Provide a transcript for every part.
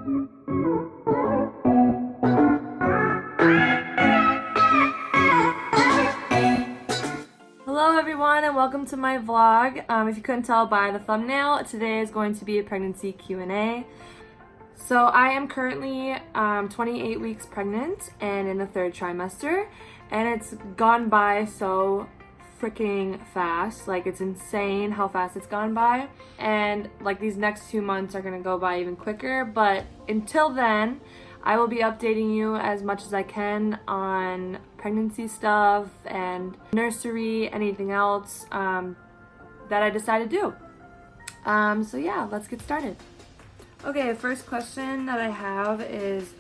Hello everyone and welcome to my vlog. If you couldn't tell by the thumbnail, today is going to be a pregnancy Q&A. So I am currently 28 weeks pregnant and in the third trimester, and it's gone by so freaking fast. Like, it's insane how fast it's gone by, and like these next 2 months are gonna go by even quicker. But until then, I will be updating you as much as I can on pregnancy stuff and nursery, anything else that I decide to do. So yeah, let's get started. Okay, first question that I have is,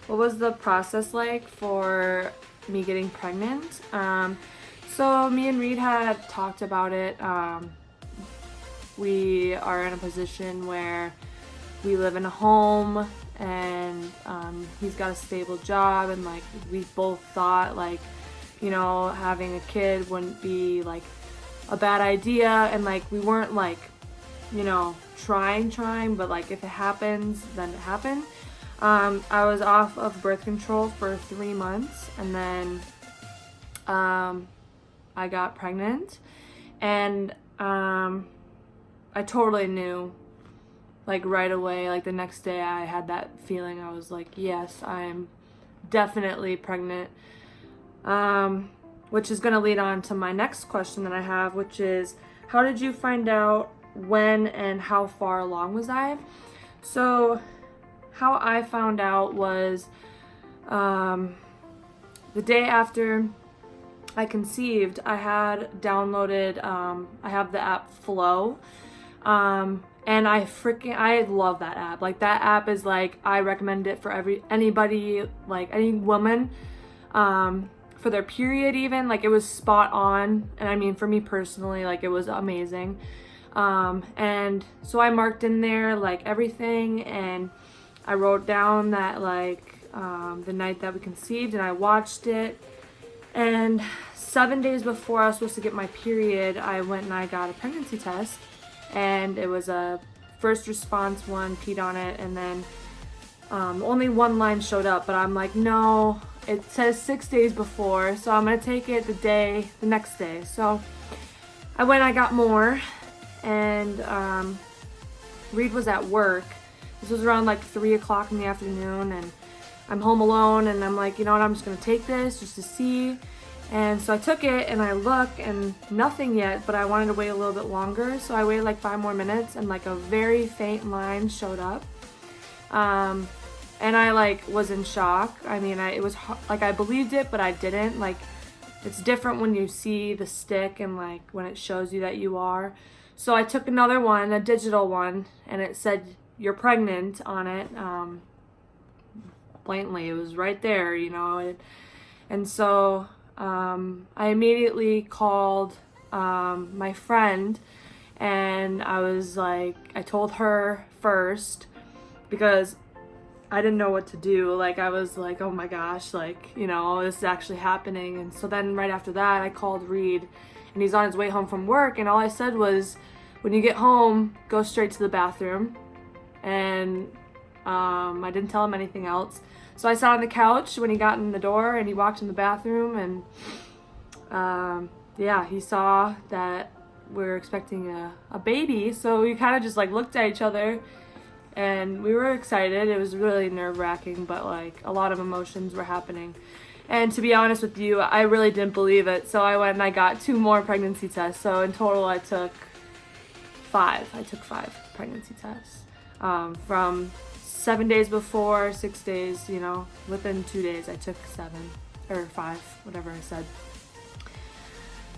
what was the process like for me getting pregnant? So me and Reed had talked about it. We are in a position where we live in a home, and he's got a stable job, and like we both thought, like, you know, having a kid wouldn't be like a bad idea, and like we weren't like, you know, trying, but like if it happens, then it happened. I was off of birth control for 3 months, and then I got pregnant, and I totally knew, like right away, like the next day I had that feeling. I was like, yes, I'm definitely pregnant. Which is gonna lead on to my next question that I have, which is, how did you find out when and how far along was I? So how I found out was the day after I conceived, I had downloaded, I have the app Flow, and I love that app. Like, that app is like, I recommend it for anybody, like any woman, for their period even. Like, it was spot on, and I mean, for me personally, like, it was amazing. And so I marked in there like everything, and I wrote down that like the night that we conceived, and I watched it. And 7 days before I was supposed to get my period, I went and I got a pregnancy test, and it was a first response one, peed on it, and then only one line showed up. But I'm like, no, it says 6 days before, so I'm gonna take it the next day. So I went, I got more, and Reed was at work. This was around like 3 o'clock in the afternoon, and I'm home alone, and I'm like, you know what, I'm just gonna take this just to see. And so I took it, and I look, and nothing yet, but I wanted to wait a little bit longer, so I waited like 5 more minutes, and like a very faint line showed up. And I like was in shock. I mean, it was like, I believed it, but I didn't. Like, it's different when you see the stick and like when it shows you that you are. So I took another one, a digital one, and it said you're pregnant on it. Blatantly, it was right there, you know. And so I immediately called my friend, and I was like, I told her first because I didn't know what to do. Like, I was like, oh my gosh, like, you know, this is actually happening. And so then right after that, I called Reed, and he's on his way home from work, and all I said was, when you get home, go straight to the bathroom. And I didn't tell him anything else. So I sat on the couch when he got in the door, and he walked in the bathroom, and yeah, he saw that we were expecting a baby. So we kind of just like looked at each other, and we were excited. It was really nerve-wracking, but like a lot of emotions were happening. And to be honest with you, I really didn't believe it. So I went and I got 2 more pregnancy tests. So in total, I took 5. I took 5 pregnancy tests. From 7 days before, 6 days, you know, within 2 days, I took 7 or 5, whatever I said.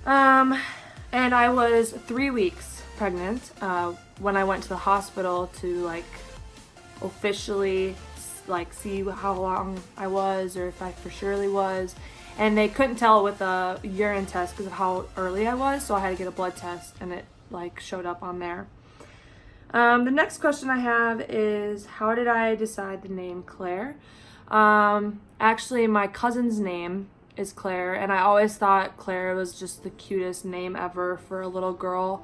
And I was 3 weeks pregnant when I went to the hospital to like officially like see how long I was, or if I for surely was. And they couldn't tell with a urine test because of how early I was, so I had to get a blood test, and it like showed up on there. The next question I have is, how did I decide the name Claire? Actually, my cousin's name is Claire, and I always thought Claire was just the cutest name ever for a little girl.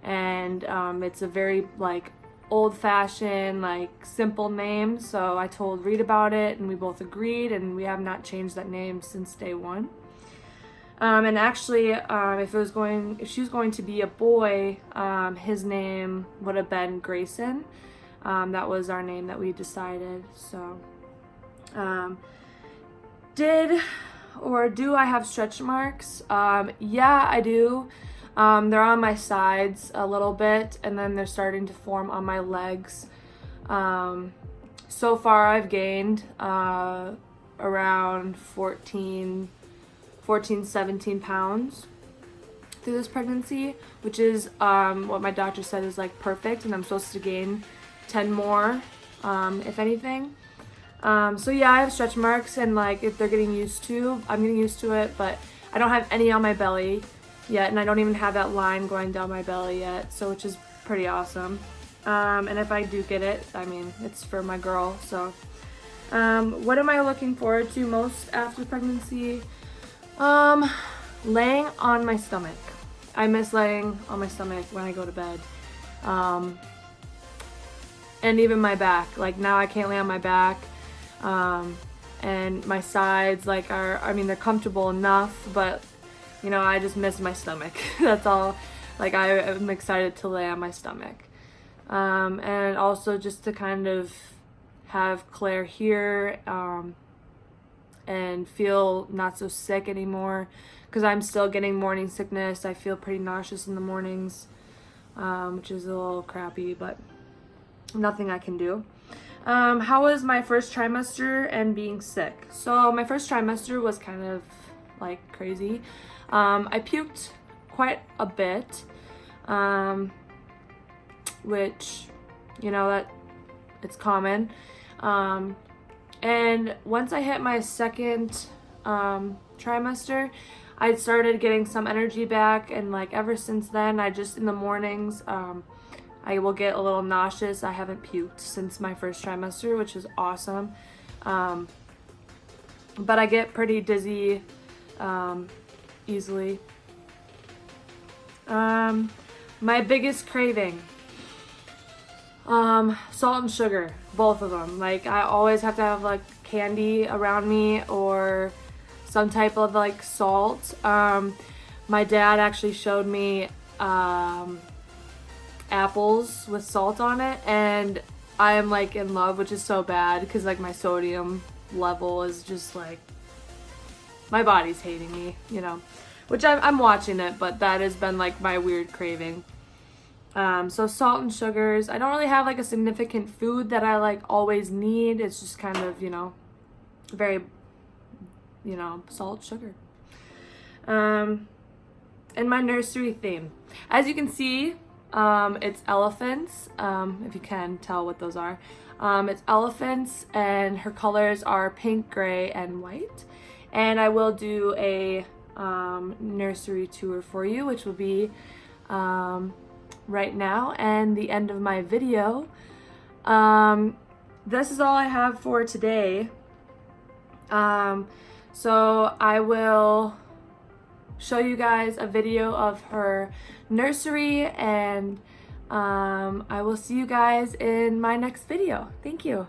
And it's a very like old-fashioned, like simple name. So I told Reed about it and we both agreed, and we have not changed that name since day one. And actually, if she was going to be a boy, his name would have been Grayson. That was our name that we decided. So, do I have stretch marks? Yeah, I do. They're on my sides a little bit, and then they're starting to form on my legs. So far I've gained around 14, 17 pounds through this pregnancy, which is what my doctor said is like perfect, and I'm supposed to gain 10 more, if anything. So yeah, I have stretch marks, and like if they're getting used to, I'm getting used to it, but I don't have any on my belly yet, and I don't even have that line going down my belly yet, so which is pretty awesome. And if I do get it, I mean, it's for my girl. So what am I looking forward to most after pregnancy? Laying on my stomach. I miss laying on my stomach when I go to bed. And even my back. Like now I can't lay on my back. And my sides like they're comfortable enough, but you know, I just miss my stomach. That's all. Like I am excited to lay on my stomach. And also just to kind of have Claire here, and feel not so sick anymore, because I'm still getting morning sickness. I feel pretty nauseous in the mornings, which is a little crappy, but nothing I can do. How was my first trimester and being sick? So my first trimester was kind of like crazy. I puked quite a bit, which, you know, that it's common. And once I hit my second trimester, I started getting some energy back, and like ever since then, I just in the mornings, I will get a little nauseous. I haven't puked since my first trimester, which is awesome. But I get pretty dizzy easily. My biggest craving, salt and sugar, both of them. Like I always have to have like candy around me or some type of like salt. My dad actually showed me apples with salt on it, and I am like in love, which is so bad because like my sodium level is just like, my body's hating me, you know, which I'm watching it, but that has been like my weird craving. So salt and sugars. I don't really have like a significant food that I like always need. It's just kind of, you know, very, you know, salt, sugar. And my nursery theme. As you can see, it's elephants. If you can tell what those are. It's elephants, and her colors are pink, gray, and white. And I will do a nursery tour for you, which will be right now and the end of my video. This is all I have for today. So I will show you guys a video of her nursery, and I will see you guys in my next video. Thank you.